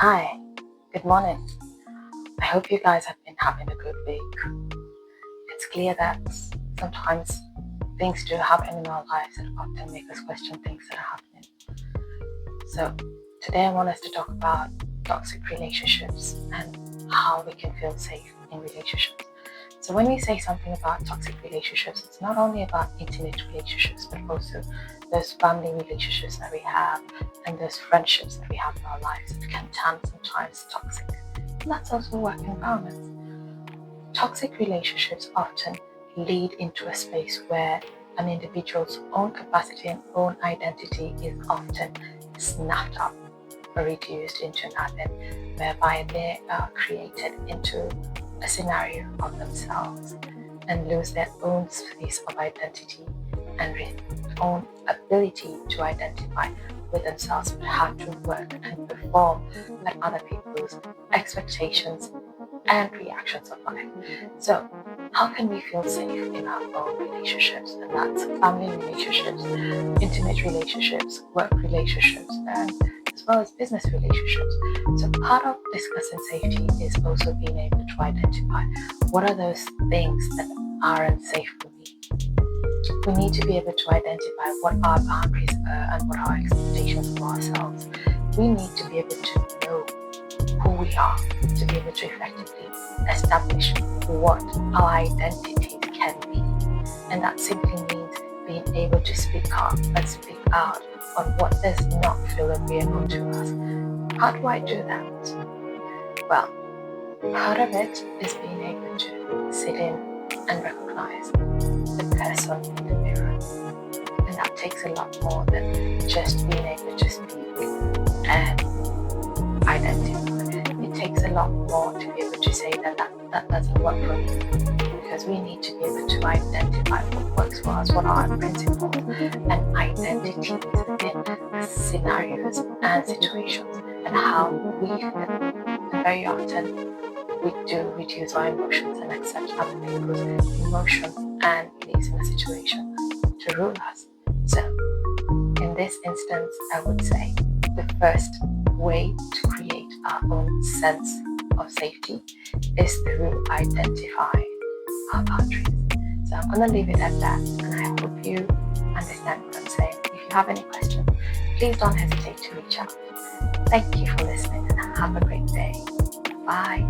Hi, good morning. I hope you guys have been having a good week. It's clear that sometimes things do happen in our lives that often make us question things that are happening. So, today I want us to talk about toxic relationships and how we can feel safe in relationships. So, when we say something about toxic relationships, it's not only about intimate relationships, but also those family relationships that we have and those friendships that we have in our lives that can turn sometimes toxic. And that's also work environments. Toxic relationships often lead into a space where an individual's own capacity and own identity is often snapped up or reduced into nothing, whereby they are created into a scenario of themselves and lose their own space of identity and own ability to identify with themselves, but have to work and perform at other people's expectations and reactions of life. So, how can we feel safe in our own relationships? And that's family relationships, intimate relationships, work relationships, and as well as business relationships. So, part of discussing safety is also being able to identify what are those things that aren't safe for me. We need to be able to identify what our boundaries are and what our expectations of ourselves. We need to be able to know who we are to be able to effectively establish what our identities can be. And that simply means being able to speak up and speak out on what does not feel agreeable to us. How do I do that? Well, part of it is being able to sit in and recognize the person in the mirror. And that takes a lot more than just being able to speak and identify. It takes a lot more to be able to say that doesn't work for me, because we need to be able to identify what works for us, what are our principles and identities in scenarios and situations, and how we feel. And very often we do reduce our emotions and accept other people's emotions and beliefs in a situation to rule us. So, in this instance, I would say the first way to create our own sense of safety is through identifying our boundaries. So I'm going to leave it at that, and I hope you understand what I'm saying. If you have any questions, please don't hesitate to reach out. Thank you for listening, and have a great day. Bye.